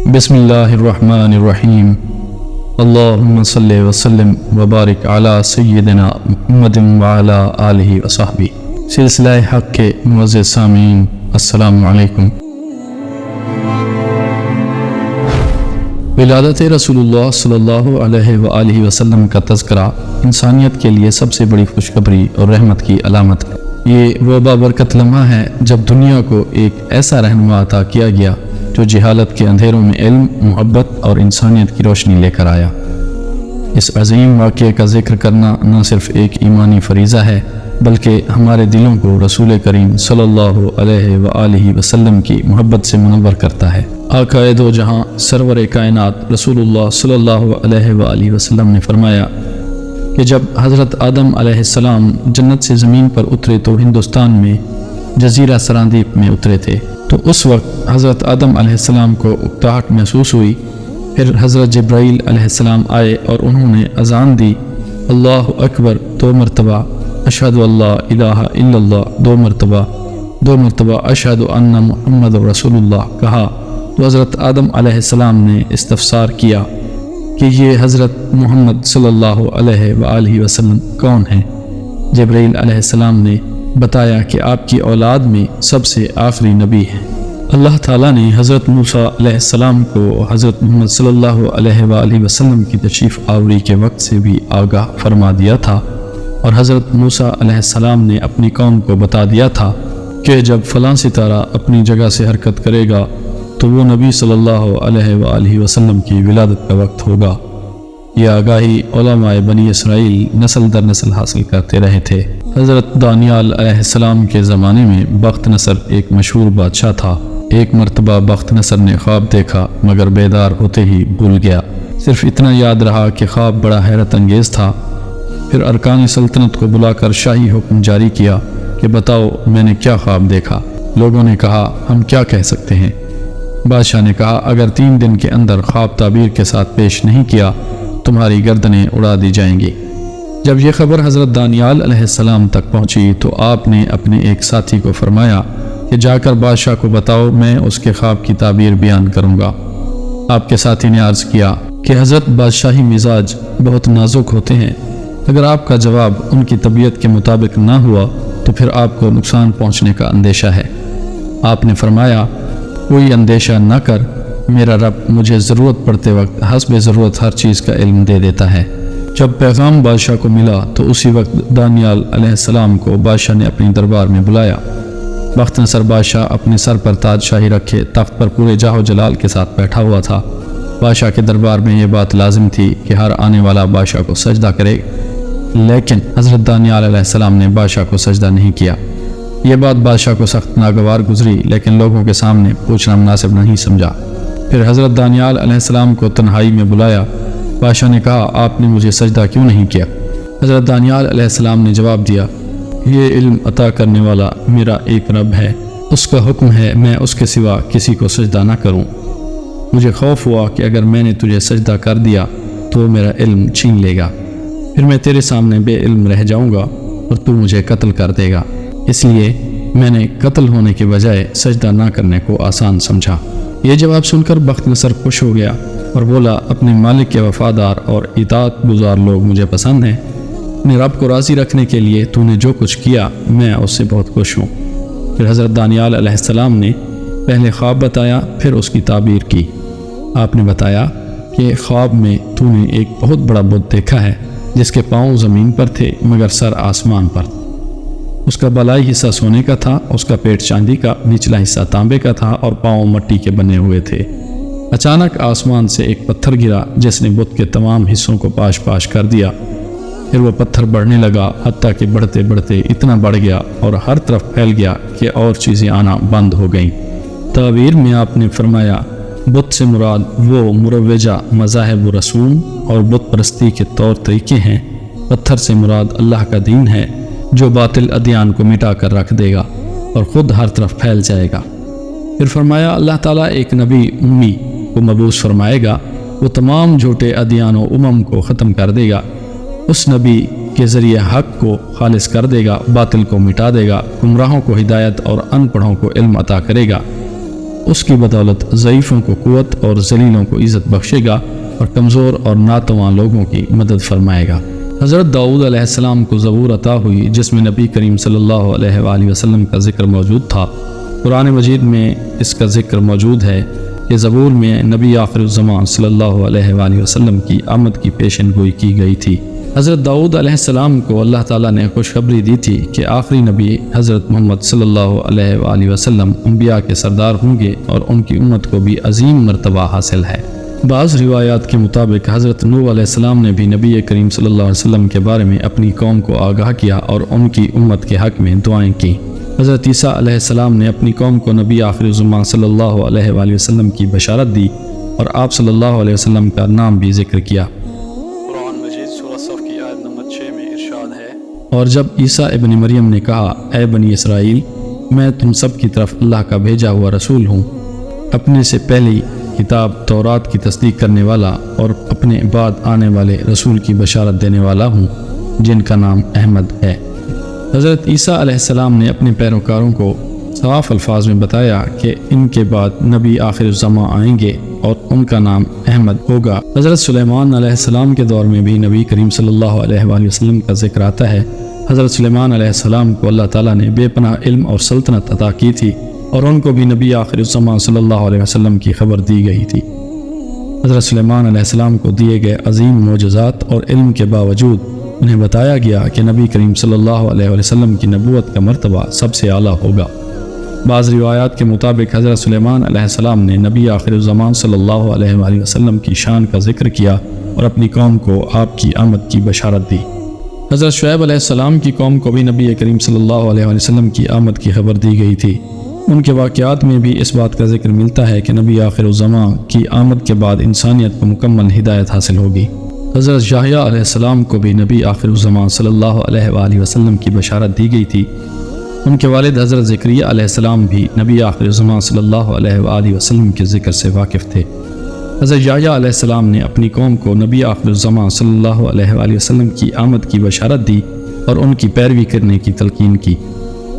بسم اللہ الرحمن الرحیم اللہم صلی وسلم وبارک علی سیدنا محمد وعلی آلہ وصحبہ۔ سلسلہ حق کے معزز سامعین، السلام علیکم۔ ولادت رسول اللہ صلی اللہ علیہ وآلہ وسلم کا تذکرہ انسانیت کے لیے سب سے بڑی خوشخبری اور رحمت کی علامت ہے۔ یہ وہ بابرکت لمحہ ہے جب دنیا کو ایک ایسا رہنما عطا کیا گیا جو جہالت کے اندھیروں میں علم، محبت اور انسانیت کی روشنی لے کر آیا۔ اس عظیم واقعے کا ذکر کرنا نہ صرف ایک ایمانی فریضہ ہے بلکہ ہمارے دلوں کو رسول کریم صلی اللہ علیہ وآلہ وسلم کی محبت سے منور کرتا ہے۔ آقا دو جہاں سرور کائنات رسول اللہ صلی اللہ علیہ وآلہ وسلم نے فرمایا کہ جب حضرت آدم علیہ السلام جنت سے زمین پر اترے تو ہندوستان میں جزیرہ سراندیپ میں اترے تھے، تو اس وقت حضرت آدم علیہ السلام کو اکتاہٹ محسوس ہوئی۔ پھر حضرت جبرائیل علیہ السلام آئے اور انہوں نے اذان دی، اللہ اکبر 2 مرتبہ، اشہد اللہ الہ الا اللہ 2 مرتبہ اشہد ان محمد رسول اللہ کہا، تو حضرت آدم علیہ السلام نے استفسار کیا کہ یہ حضرت محمد صلی اللہ علیہ وآلہ وسلم کون ہیں؟ جبرائیل علیہ السلام نے بتایا کہ آپ کی اولاد میں سب سے آخری نبی ہیں۔ اللہ تعالیٰ نے حضرت موسیٰ علیہ السلام کو حضرت محمد صلی اللہ علیہ وآلہ وسلم کی تشریف آوری کے وقت سے بھی آگاہ فرما دیا تھا، اور حضرت موسیٰ علیہ السلام نے اپنی قوم کو بتا دیا تھا کہ جب فلاں ستارہ اپنی جگہ سے حرکت کرے گا تو وہ نبی صلی اللہ علیہ وآلہ وسلم کی ولادت کا وقت ہوگا۔ یہ آگاہی علماء بنی اسرائیل نسل در نسل حاصل کرتے رہے تھے۔ حضرت دانیال علیہ السلام کے زمانے میں بخت نصر ایک مشہور بادشاہ تھا۔ ایک مرتبہ بخت نصر نے خواب دیکھا مگر بیدار ہوتے ہی بھول گیا۔ صرف اتنا یاد رہا کہ خواب بڑا حیرت انگیز تھا۔ پھر ارکان سلطنت کو بلا کر شاہی حکم جاری کیا کہ بتاؤ میں نے کیا خواب دیکھا۔ لوگوں نے کہا ہم کیا کہہ سکتے ہیں۔ بادشاہ نے کہا اگر 3 دن کے اندر خواب تعبیر کے ساتھ پیش نہیں کیا تمہاری گردنیں اڑا دی جائیں گی۔ جب یہ خبر حضرت دانیال علیہ السلام تک پہنچی تو آپ نے اپنے ایک ساتھی کو فرمایا کہ جا کر بادشاہ کو بتاؤ، میں اس کے خواب کی تعبیر بیان کروں گا۔ آپ کے ساتھی نے عرض کیا کہ حضرت بادشاہی مزاج بہت نازک ہوتے ہیں، اگر آپ کا جواب ان کی طبیعت کے مطابق نہ ہوا تو پھر آپ کو نقصان پہنچنے کا اندیشہ ہے۔ آپ نے فرمایا کوئی اندیشہ نہ کر، میرا رب مجھے ضرورت پڑتے وقت حسب ضرورت ہر چیز کا علم دے دیتا ہے۔ جب پیغام بادشاہ کو ملا تو اسی وقت دانیال علیہ السلام کو بادشاہ نے اپنی دربار میں بلایا۔ بخت نصر بادشاہ اپنے سر پر تاج شاہی رکھے تخت پر پورے جاہ و جلال کے ساتھ بیٹھا ہوا تھا۔ بادشاہ کے دربار میں یہ بات لازم تھی کہ ہر آنے والا بادشاہ کو سجدہ کرے، لیکن حضرت دانیال علیہ السلام نے بادشاہ کو سجدہ نہیں کیا۔ یہ بات بادشاہ کو سخت ناگوار گزری، لیکن لوگوں کے سامنے پوچھنا مناسب نہیں سمجھا۔ پھر حضرت دانیال علیہ السلام کو تنہائی میں بلایا۔ بادشاہ نے کہا آپ نے مجھے سجدہ کیوں نہیں کیا؟ حضرت دانیال علیہ السلام نے جواب دیا یہ علم عطا کرنے والا میرا ایک رب ہے، اس کا حکم ہے میں اس کے سوا کسی کو سجدہ نہ کروں۔ مجھے خوف ہوا کہ اگر میں نے تجھے سجدہ کر دیا تو وہ میرا علم چھین لے گا، پھر میں تیرے سامنے بے علم رہ جاؤں گا اور تو مجھے قتل کر دے گا، اس لیے میں نے قتل ہونے کے بجائے سجدہ نہ کرنے کو آسان سمجھا۔ یہ جواب سن کر بخت نصر خوش ہو گیا اور بولا اپنے مالک کے وفادار اور اطاعت گزار لوگ مجھے پسند ہیں، اپنے رب کو راضی رکھنے کے لیے تو نے جو کچھ کیا میں اس سے بہت خوش ہوں۔ پھر حضرت دانیال علیہ السلام نے پہلے خواب بتایا پھر اس کی تعبیر کی۔ آپ نے بتایا کہ خواب میں تو نے ایک بہت بڑا بت دیکھا ہے جس کے پاؤں زمین پر تھے مگر سر آسمان پر۔ اس کا بالائی حصہ سونے کا تھا، اس کا پیٹ چاندی کا، نچلا حصہ تانبے کا تھا اور پاؤں مٹی کے بنے ہوئے تھے۔ اچانک آسمان سے ایک پتھر گرا جس نے بت کے تمام حصوں کو پاش پاش کر دیا۔ پھر وہ پتھر بڑھنے لگا حتیٰ کہ بڑھتے بڑھتے اتنا بڑھ گیا اور ہر طرف پھیل گیا کہ اور چیزیں آنا بند ہو گئیں۔ تعبیر میں آپ نے فرمایا بت سے مراد وہ مروجہ مذاہب و رسوم اور بت پرستی کے طور طریقے ہیں، پتھر سے مراد اللہ کا دین ہے جو باطل ادیان کو مٹا کر رکھ دے گا اور خود ہر طرف پھیل جائے گا۔ پھر فرمایا اللہ تعالیٰ ایک نبی امی کو مبعوث فرمائے گا، وہ تمام جھوٹے ادیان و امم کو ختم کر دے گا، اس نبی کے ذریعے حق کو خالص کر دے گا، باطل کو مٹا دے گا، گمراہوں کو ہدایت اور ان پڑھوں کو علم عطا کرے گا۔ اس کی بدولت ضعیفوں کو قوت اور ذلیلوں کو عزت بخشے گا اور کمزور اور ناتواں لوگوں کی مدد فرمائے گا۔ حضرت داؤد علیہ السلام کو زبور عطا ہوئی جس میں نبی کریم صلی اللہ علیہ وآلہ وسلم کا ذکر موجود تھا۔ قرآن مجید میں اس کا ذکر موجود ہے کہ زبور میں نبی آخر الزمان صلی اللہ علیہ وآلہ وسلم کی آمد کی پیشن گوئی کی گئی تھی۔ حضرت داؤد علیہ السلام کو اللہ تعالیٰ نے خوشخبری دی تھی کہ آخری نبی حضرت محمد صلی اللہ علیہ وآلہ وسلم انبیاء کے سردار ہوں گے اور ان کی امت کو بھی عظیم مرتبہ حاصل ہے۔ بعض روایات کے مطابق حضرت نوح علیہ السلام نے بھی نبی کریم صلی اللہ علیہ وسلم کے بارے میں اپنی قوم کو آگاہ کیا اور ان کی امت کے حق میں دعائیں کی۔ حضرت عیسیٰ علیہ السلام نے اپنی قوم کو نبی آخر الزمان صلی اللہ علیہ وآلہ وسلم کی بشارت دی اور آپ صلی اللہ علیہ وسلم کا نام بھی ذکر کیا۔ قرآن مجید سورہ صف کی آیت نمبر 6 میں ارشاد ہے، اور جب عیسیٰ ابن مریم نے کہا، اے بنی اسرائیل، میں تم سب کی طرف اللہ کا بھیجا ہوا رسول ہوں، اپنے سے پہلی کتاب تورات کی تصدیق کرنے والا اور اپنے بعد آنے والے رسول کی بشارت دینے والا ہوں جن کا نام احمد ہے۔ حضرت عیسیٰ علیہ السلام نے اپنے پیروکاروں کو صاف الفاظ میں بتایا کہ ان کے بعد نبی آخر الزمان آئیں گے اور ان کا نام احمد ہوگا۔ حضرت سلیمان علیہ السلام کے دور میں بھی نبی کریم صلی اللہ علیہ وآلہ وسلم کا ذکر آتا ہے۔ حضرت سلیمان علیہ السلام کو اللہ تعالیٰ نے بے پناہ علم اور سلطنت عطا کی تھی اور ان کو بھی نبی آخر الزمان صلی اللہ علیہ وسلم کی خبر دی گئی تھی۔ حضرت سلیمان علیہ السلام کو دیے گئے عظیم معجزات اور علم کے باوجود انہیں بتایا گیا کہ نبی کریم صلی اللہ علیہ وسلم کی نبوت کا مرتبہ سب سے اعلیٰ ہوگا۔ بعض روایات کے مطابق حضرت سلیمان علیہ السلام نے نبی آخر الزمان صلی اللہ علیہ وآلہ وسلم کی شان کا ذکر کیا اور اپنی قوم کو آپ کی آمد کی بشارت دی۔ حضرت شعیب علیہ السلام کی قوم کو بھی نبی کریم صلی اللہ علیہ وآلہ وسلم کی آمد کی خبر دی گئی تھی۔ ان کے واقعات میں بھی اس بات کا ذکر ملتا ہے کہ نبی آخر الزمان کی آمد کے بعد انسانیت کو مکمل ہدایت حاصل ہوگی۔ حضرت یحییٰ علیہ السلام کو بھی نبی آخر الزمان صلی اللہ علیہ وآلہ وسلم کی بشارت دی گئی تھی۔ ان کے والد حضرت زکریا علیہ السلام بھی نبی آخر الزمان صلی اللہ علیہ وآلہ وسلم کے ذکر سے واقف تھے۔ حضرت یحییٰ علیہ السلام نے اپنی قوم کو نبی آخر الزمان صلی اللہ علیہ وآلہ وسلم کی آمد کی بشارت دی اور ان کی پیروی کرنے کی تلقین کی۔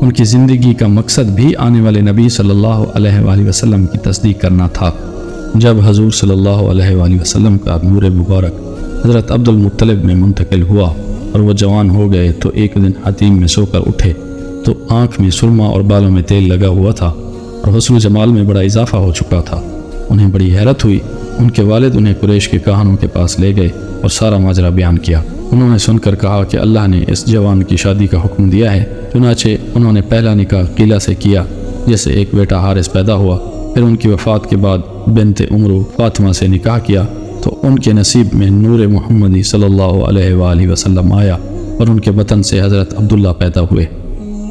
ان کی زندگی کا مقصد بھی آنے والے نبی صلی اللہ علیہ وآلہ وسلم کی تصدیق کرنا تھا۔ جب حضور صلی اللہ علیہ وآلہ وسلم کا نور مبارک حضرت عبد المطلب میں منتقل ہوا اور وہ جوان ہو گئے تو ایک دن حتیم میں سو کر اٹھے تو آنکھ میں سرما اور بالوں میں تیل لگا ہوا تھا اور حسن و جمال میں بڑا اضافہ ہو چکا تھا۔ انہیں بڑی حیرت ہوئی۔ ان کے والد انہیں قریش کے کہانوں کے پاس لے گئے اور سارا ماجرا بیان کیا۔ انہوں نے سن کر کہا کہ اللہ نے اس جوان کی شادی کا حکم دیا ہے۔ چنانچہ انہوں نے پہلا نکاح قلعہ سے کیا جس سے ایک بیٹا حارث پیدا ہوا۔ پھر ان کی وفات کے بعد بنت عمرو فاطمہ سے نکاح کیا تو ان کے نصیب میں نور محمدی صلی اللہ علیہ وآلہ وسلم آیا اور ان کے بطن سے حضرت عبداللہ پیدا ہوئے۔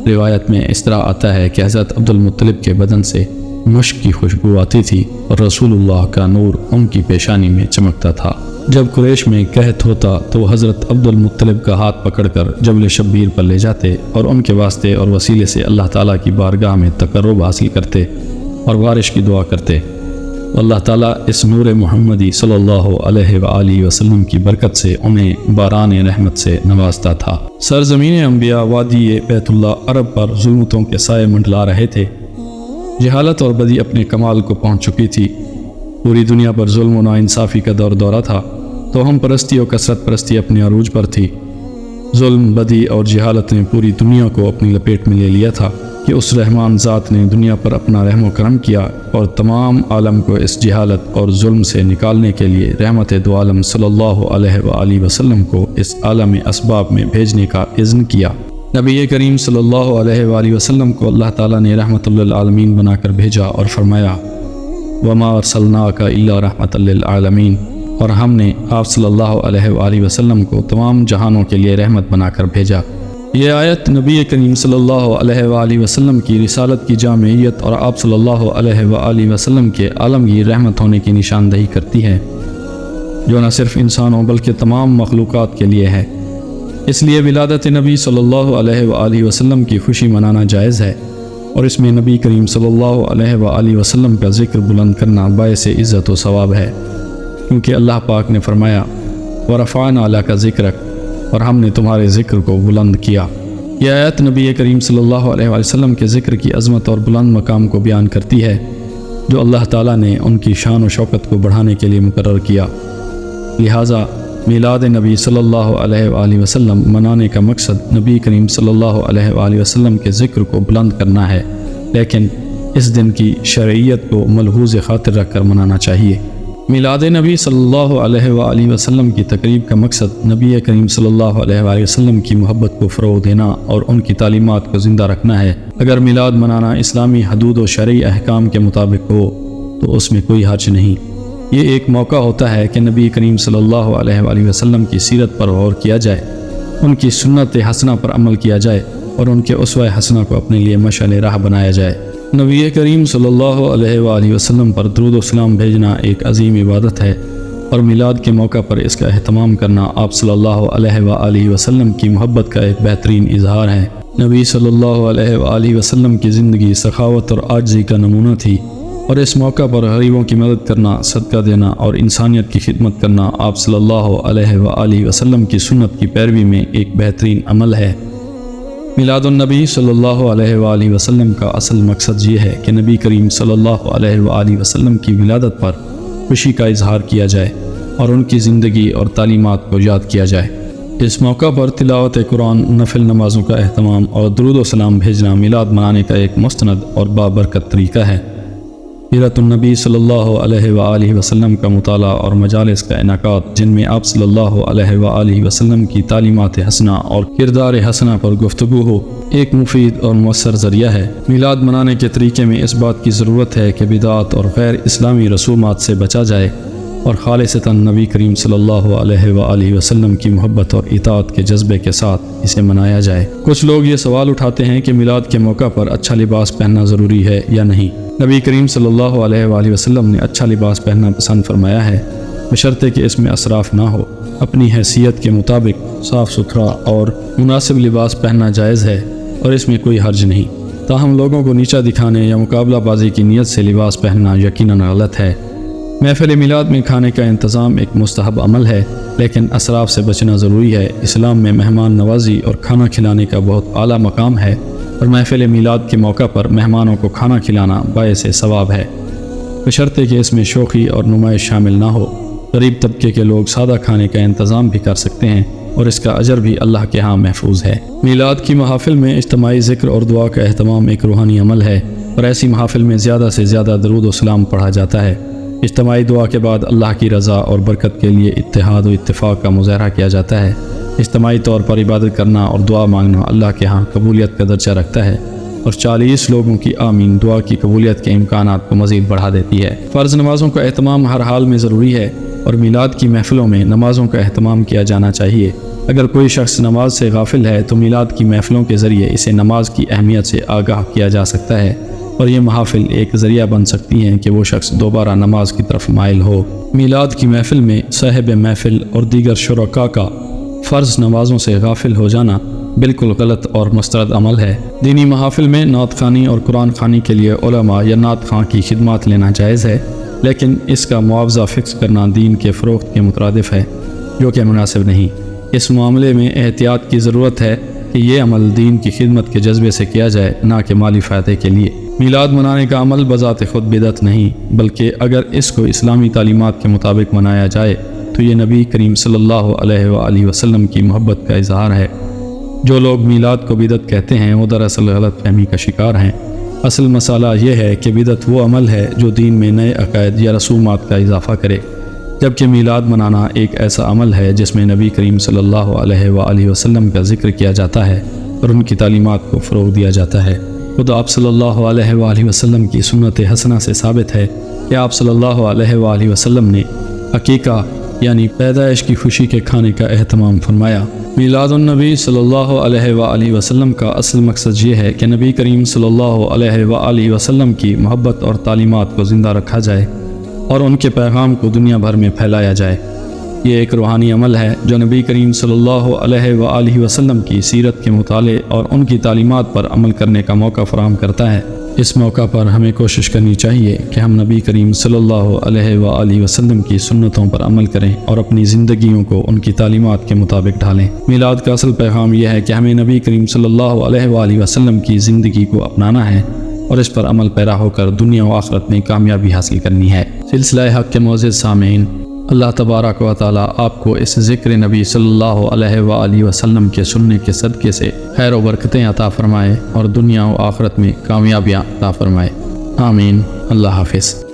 روایت میں اس طرح آتا ہے کہ حضرت عبد المطلب کے بدن سے مشک کی خوشبو آتی تھی اور رسول اللہ کا نور ان کی پیشانی میں چمکتا تھا۔ جب قریش میں قحط ہوتا تو وہ حضرت عبد المطلب کا ہاتھ پکڑ کر جبل شبیر پر لے جاتے اور ان کے واسطے اور وسیلے سے اللہ تعالیٰ کی بارگاہ میں تقرب حاصل کرتے اور بارش کی دعا کرتے۔ اللہ تعالیٰ اس نور محمدی صلی اللہ علیہ وآلہ وسلم کی برکت سے انہیں باران رحمت سے نوازتا تھا۔ سرزمین انبیاء وادی بیت اللہ عرب پر ظلمتوں کے سائے منڈلا رہے تھے۔ جہالت اور بدی اپنے کمال کو پہنچ چکی تھی۔ پوری دنیا پر ظلم و ناانصافی کا دورہ تھا تو ہم پرستی اور کثرت پرستی اپنے عروج پر تھی۔ ظلم، بدی اور جہالت نے پوری دنیا کو اپنی لپیٹ میں لے لیا تھا کہ اس رحمان ذات نے دنیا پر اپنا رحم و کرم کیا اور تمام عالم کو اس جہالت اور ظلم سے نکالنے کے لیے رحمت دو عالم صلی اللہ علیہ وآلہ وسلم کو اس عالم اسباب میں بھیجنے کا اذن کیا۔ نبی کریم صلی اللہ علیہ وآلہ وسلم کو اللہ تعالیٰ نے رحمت للعالمین بنا کر بھیجا اور فرمایا، وما ارسلناک الا رحمت للعالمین، اور ہم نے آپ صلی اللہ علیہ وآلہ وسلم کو تمام جہانوں کے لیے رحمت بنا کر بھیجا۔ یہ آیت نبی کریم صلی اللہ علیہ وآلہ وسلم کی رسالت کی جامعیت اور آپ صلی اللہ علیہ وآلہ وسلم کے عالمگیر رحمت ہونے کی نشاندہی کرتی ہے، جو نہ صرف انسانوں بلکہ تمام مخلوقات کے لیے ہے۔ اس لیے ولادت نبی صلی اللہ علیہ وآلہ وسلم کی خوشی منانا جائز ہے، اور اس میں نبی کریم صلی اللہ علیہ وآلہ وسلم کا ذکر بلند کرنا باعث عزت و ثواب ہے، کیونکہ اللہ پاک نے فرمایا، وَرَفَعْنَا لَكَ ذِكْرَكَ، اور ہم نے تمہارے ذکر کو بلند کیا۔ یہ آیت نبی کریم صلی اللہ علیہ وآلہ وسلم کے ذکر کی عظمت اور بلند مقام کو بیان کرتی ہے۔ جو اللہ تعالیٰ نے ان کی شان و شوکت کو بڑھانے کے لیے مقرر کیا۔ لہٰذا میلاد نبی صلی اللہ علیہ وآلہ وسلم منانے کا مقصد نبی کریم صلی اللہ علیہ وآلہ وسلم کے ذکر کو بلند کرنا ہے، لیکن اس دن کی شرعیت کو ملحوظ خاطر رکھ کر منانا چاہیے۔ میلاد نبی صلی اللہ علیہ وآلہ وسلم کی تقریب کا مقصد نبی کریم صلی اللہ علیہ وآلہ وسلم کی محبت کو فروغ دینا اور ان کی تعلیمات کو زندہ رکھنا ہے۔ اگر میلاد منانا اسلامی حدود و شرعی احکام کے مطابق ہو تو اس میں کوئی حرج نہیں۔ یہ ایک موقع ہوتا ہے کہ نبی کریم صلی اللہ علیہ وآلہ وسلم کی سیرت پر غور کیا جائے، ان کی سنت حسنہ پر عمل کیا جائے اور ان کے اسوہ حسنہ کو اپنے لیے مشعل راہ بنایا جائے۔ نبی کریم صلی اللہ علیہ وآلہ وسلم پر درود و سلام بھیجنا ایک عظیم عبادت ہے، اور میلاد کے موقع پر اس کا اہتمام کرنا آپ صلی اللہ علیہ وآلہ وسلم کی محبت کا ایک بہترین اظہار ہے۔ نبی صلی اللہ علیہ وآلہ وسلم کی زندگی سخاوت اور عاجزی کا نمونہ تھی، اور اس موقع پر غریبوں کی مدد کرنا، صدقہ دینا اور انسانیت کی خدمت کرنا آپ صلی اللہ علیہ وآلہ وسلم کی سنت کی پیروی میں ایک بہترین عمل ہے۔ میلاد النبی صلی اللہ علیہ وآلہ وسلم کا اصل مقصد یہ ہے کہ نبی کریم صلی اللہ علیہ وآلہ وسلم کی ولادت پر خوشی کا اظہار کیا جائے اور ان کی زندگی اور تعلیمات کو یاد کیا جائے۔ اس موقع پر تلاوت قرآن، نفل نمازوں کا اہتمام اور درود و سلام بھیجنا میلاد منانے کا ایک مستند اور بابرکت طریقہ ہے۔ سیرت النبی صلی اللہ علیہ وآلہ وسلم کا مطالعہ اور مجالس کا انعقاد، جن میں آپ صلی اللہ علیہ وآلہ وسلم کی تعلیمات حسنہ اور کردار حسنہ پر گفتگو ہو، ایک مفید اور مؤثر ذریعہ ہے۔ میلاد منانے کے طریقے میں اس بات کی ضرورت ہے کہ بدعات اور غیر اسلامی رسومات سے بچا جائے اور خالصتاً نبی کریم صلی اللہ علیہ وآلہ وسلم کی محبت اور اطاعت کے جذبے کے ساتھ اسے منایا جائے۔ کچھ لوگ یہ سوال اٹھاتے ہیں کہ میلاد کے موقع پر اچھا لباس پہننا ضروری ہے یا نہیں۔ نبی کریم صلی اللہ علیہ وآلہ وسلم نے اچھا لباس پہننا پسند فرمایا ہے، بشرطے کہ اس میں اسراف نہ ہو۔ اپنی حیثیت کے مطابق صاف ستھرا اور مناسب لباس پہننا جائز ہے اور اس میں کوئی حرج نہیں، تاہم لوگوں کو نیچا دکھانے یا مقابلہ بازی کی نیت سے لباس پہننا یقیناً غلط ہے۔ محفل میلاد میں کھانے کا انتظام ایک مستحب عمل ہے، لیکن اسراف سے بچنا ضروری ہے۔ اسلام میں مہمان نوازی اور کھانا کھلانے کا بہت اعلیٰ مقام ہے، اور محفل میلاد کے موقع پر مہمانوں کو کھانا کھلانا باعث ثواب ہے، بشرطے کہ اس میں شوخی اور نمائش شامل نہ ہو۔ غریب طبقے کے لوگ سادہ کھانے کا انتظام بھی کر سکتے ہیں اور اس کا اجر بھی اللہ کے ہاں محفوظ ہے۔ میلاد کی محافل میں اجتماعی ذکر اور دعا کا اہتمام ایک روحانی عمل ہے، اور ایسی محافل میں زیادہ سے زیادہ درود و سلام پڑھا جاتا ہے۔ اجتماعی دعا کے بعد اللہ کی رضا اور برکت کے لیے اتحاد و اتفاق کا مظاہرہ کیا جاتا ہے۔ اجتماعی طور پر عبادت کرنا اور دعا مانگنا اللہ کے ہاں قبولیت کا درجہ رکھتا ہے، اور 40 لوگوں کی آمین دعا کی قبولیت کے امکانات کو مزید بڑھا دیتی ہے۔ فرض نمازوں کا اہتمام ہر حال میں ضروری ہے، اور میلاد کی محفلوں میں نمازوں کا اہتمام کیا جانا چاہیے۔ اگر کوئی شخص نماز سے غافل ہے تو میلاد کی محفلوں کے ذریعے اسے نماز کی اہمیت سے آگاہ کیا جا سکتا ہے، اور یہ محافل ایک ذریعہ بن سکتی ہیں کہ وہ شخص دوبارہ نماز کی طرف مائل ہو۔ میلاد کی محفل میں صاحب محفل اور دیگر شرکاء کا فرض نمازوں سے غافل ہو جانا بالکل غلط اور مسترد عمل ہے۔ دینی محافل میں نعت خوانی اور قرآن خوانی کے لیے علماء یا نعت خواں کی خدمات لینا جائز ہے، لیکن اس کا معاوضہ فکس کرنا دین کے فروخت کے مترادف ہے، جو کہ مناسب نہیں۔ اس معاملے میں احتیاط کی ضرورت ہے کہ یہ عمل دین کی خدمت کے جذبے سے کیا جائے، نہ کہ مالی فائدے کے لیے۔ میلاد منانے کا عمل بذات خود بدعت نہیں، بلکہ اگر اس کو اسلامی تعلیمات کے مطابق منایا جائے تو یہ نبی کریم صلی اللہ علیہ وآلہ وسلم کی محبت کا اظہار ہے۔ جو لوگ میلاد کو بدعت کہتے ہیں وہ دراصل غلط فہمی کا شکار ہیں۔ اصل مسئلہ یہ ہے کہ بدعت وہ عمل ہے جو دین میں نئے عقائد یا رسومات کا اضافہ کرے، جبکہ میلاد منانا ایک ایسا عمل ہے جس میں نبی کریم صلی اللہ علیہ وآلہ وسلم کا ذکر کیا جاتا ہے اور ان کی تعلیمات کو فروغ دیا جاتا ہے۔ خود آپ صلی اللہ علیہ وآلہ وسلم کی سنت حسنہ سے ثابت ہے کہ آپ صلی اللہ علیہ وآلہ وسلم نے عقیقہ یعنی پیدائش کی خوشی کے کھانے کا اہتمام فرمایا۔ میلاد النبی صلی اللہ علیہ وآلہ وسلم کا اصل مقصد یہ ہے کہ نبی کریم صلی اللہ علیہ وآلہ وسلم کی محبت اور تعلیمات کو زندہ رکھا جائے اور ان کے پیغام کو دنیا بھر میں پھیلایا جائے۔ یہ ایک روحانی عمل ہے جو نبی کریم صلی اللہ علیہ وآلہ وسلم کی سیرت کے مطالعے اور ان کی تعلیمات پر عمل کرنے کا موقع فراہم کرتا ہے۔ اس موقع پر ہمیں کوشش کرنی چاہیے کہ ہم نبی کریم صلی اللہ علیہ وآلہ وسلم کی سنتوں پر عمل کریں اور اپنی زندگیوں کو ان کی تعلیمات کے مطابق ڈھالیں۔ میلاد کا اصل پیغام یہ ہے کہ ہمیں نبی کریم صلی اللہ علیہ وآلہ وسلم کی زندگی کو اپنانا ہے اور اس پر عمل پیرا ہو کر دنیا و آخرت میں کامیابی حاصل کرنی ہے۔ سلسلہ حق کے معزز سامعین، اللہ تبارک و تعالیٰ آپ کو اس ذکر نبی صلی اللہ علیہ وآلہ وسلم کے سننے کے صدقے سے خیر و برکتیں عطا فرمائے اور دنیا و آخرت میں کامیابیاں عطا فرمائے۔ آمین۔ اللہ حافظ۔